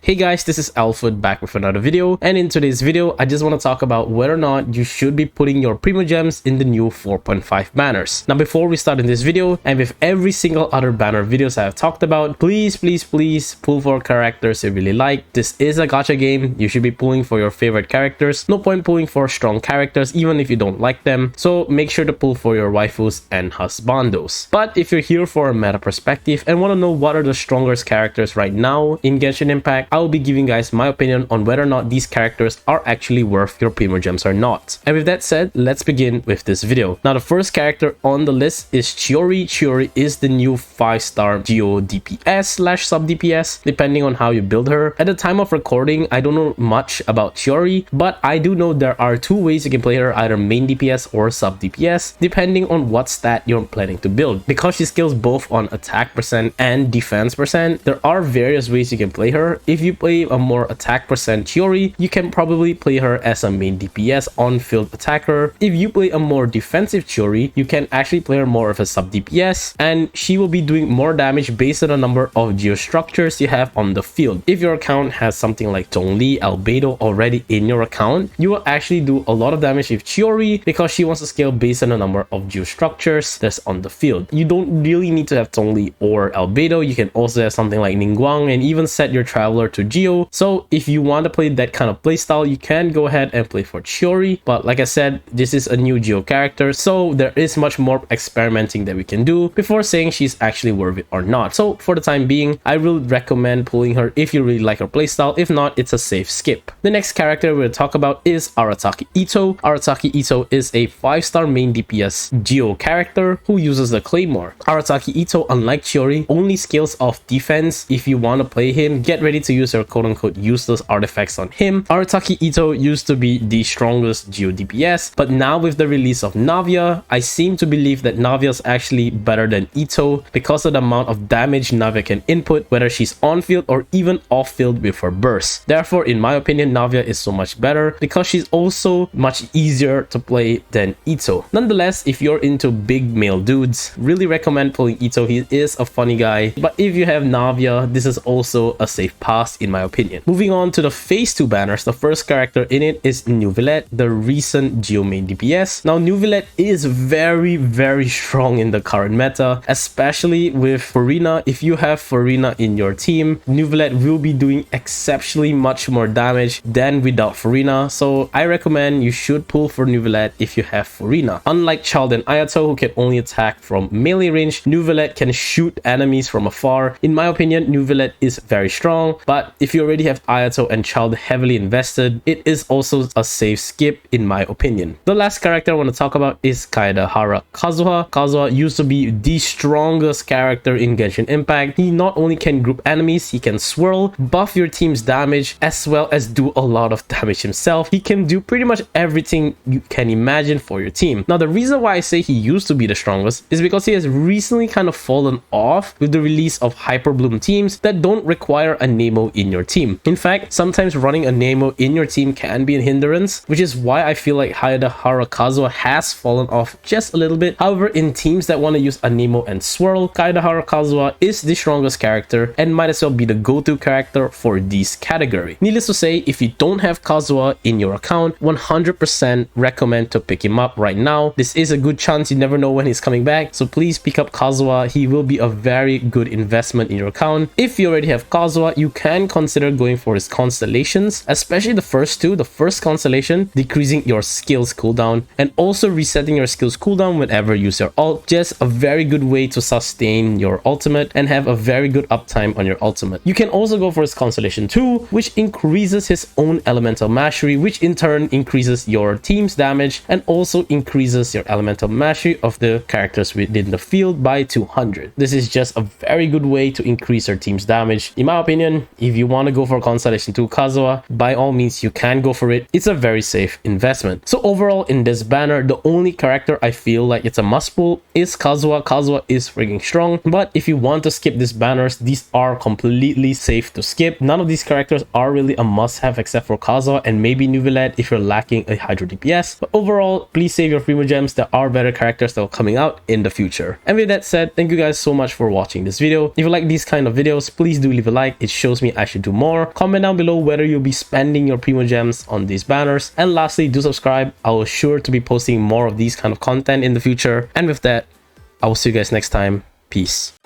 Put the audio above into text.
Hey guys, this is Alfred back with another video, and in today's video I just want to talk about whether or not you should be putting your PRIMOGEMS in the new 4.5 banners. Now before we start in this video, and with every single other banner videos I have talked about, please pull for characters you really like. This is a gacha game, you should be pulling for your favorite characters. No point pulling for strong characters even if you don't like them, so make sure to pull for your waifus and husbandos. But if you're here for a meta perspective and want to know what are the strongest characters right now in Genshin Impact, I'll be giving guys my opinion on whether or not these characters are actually worth your PRIMOGEMS or not. And with that said, let's begin with this video. Now the first character on the list is Chiori. Chiori is the new 5-star Geo DPS / sub DPS, depending on how you build her. At the time of recording, I don't know much about Chiori, but I do know there are two ways you can play her, either main DPS or sub DPS, depending on what stat you're planning to build. Because she scales both on attack percent and defense percent, there are various ways you can play her. If you play a more attack percent Chiori, you can probably play her as a main DPS on-field attacker. If you play a more defensive Chiori, you can actually play her more of a sub DPS, and she will be doing more damage based on the number of geostructures you have on the field. If your account has something like Zhongli, Albedo already in your account, you will actually do a lot of damage with Chiori because she wants to scale based on the number of geostructures that's on the field. You don't really need to have Zhongli or Albedo. You can also have something like Ningguang and even set your Traveler to Geo. So if you want to play that kind of playstyle, you can go ahead and play for Chiori. But like I said, this is a new Geo character, so there is much more experimenting that we can do before saying she's actually worth it or not. So for the time being, I will recommend pulling her if you really like her playstyle. If not, it's a safe skip. The next character we'll talk about is Arataki Itto. Arataki Itto is a 5-star main DPS Geo character who uses the Claymore. Arataki Itto, unlike Chiori, only scales off defense. If you want to play him, get ready to use your quote-unquote useless artifacts on him. Arataki Itto used to be the strongest Geo DPS, but now with the release of Navia, I seem to believe that Navia is actually better than Itto because of the amount of damage Navia can input, whether she's on-field or even off-field with her burst. Therefore, in my opinion, Navia is so much better because she's also much easier to play than Itto. Nonetheless, if you're into big male dudes, really recommend pulling Itto. He is a funny guy, but if you have Navia, this is also a safe pass in my opinion. Moving on to the phase 2 banners, the first character in it is Neuvillette, the recent Geo main DPS. Now Neuvillette is very strong in the current meta, especially with Furina. If you have Furina in your team, Neuvillette will be doing exceptionally much more damage than without Furina, so I recommend you should pull for Neuvillette if you have Furina. Unlike Child and Ayato, who can only attack from melee range, Neuvillette can shoot enemies from afar. In my opinion, Neuvillette is very strong, but if you already have Ayato and Child heavily invested, it is also a safe skip in my opinion. The last character I want to talk about is Kazuha. Kazuha used to be the strongest character in Genshin Impact. He not only can group enemies, he can swirl, buff your team's damage, as well as do a lot of damage himself. He can do pretty much everything you can imagine for your team. Now the reason why I say he used to be the strongest is because he has recently kind of fallen off with the release of Hyper Bloom teams that don't require a Nemo in your team. In fact, sometimes running a Nemo in your team can be a hindrance, which is why I feel like Kazuha has fallen off just a little bit. However, in teams that want to use a Nemo and swirl, Kazuha is the strongest character and might as well be the go-to character for this category. Needless to say, if you don't have Kazuha in your account, 100% recommend to pick him up right now. This is a good chance, you never know when he's coming back, so please pick up Kazuha. He will be a very good investment in your account. If you already have Kazuha, you can consider going for his constellations, especially the first two. The first constellation, decreasing your skills cooldown and also resetting your skills cooldown whenever you use your ult. Just a very good way to sustain your ultimate and have a very good uptime on your ultimate. You can also go for his constellation 2, which increases his own elemental mastery, which in turn increases your team's damage and also increases your elemental mastery of the characters within the field by 200. This is just a very good way to increase your team's damage. In my opinion, if you want to go for constellation 2 Kazuha, by all means you can go for it. It's a very safe investment. So overall in this banner, the only character I feel like it's a must pull is Kazuha. Kazuha is freaking strong, but if you want to skip these banners, these are completely safe to skip. None of these characters are really a must-have except for Kazuha and maybe Neuvillette if you're lacking a Hydro DPS. But overall, please save your PRIMOGEMS. There are better characters that are coming out in the future. And with that said, thank you guys so much for watching this video. If you like these kind of videos, please do leave a like. It shows me me I should do more. Comment down below whether you'll be spending your Primogems on these banners. And lastly, do subscribe. I will sure to be posting more of these kind of content in the future. And with that, I will see you guys next time. Peace.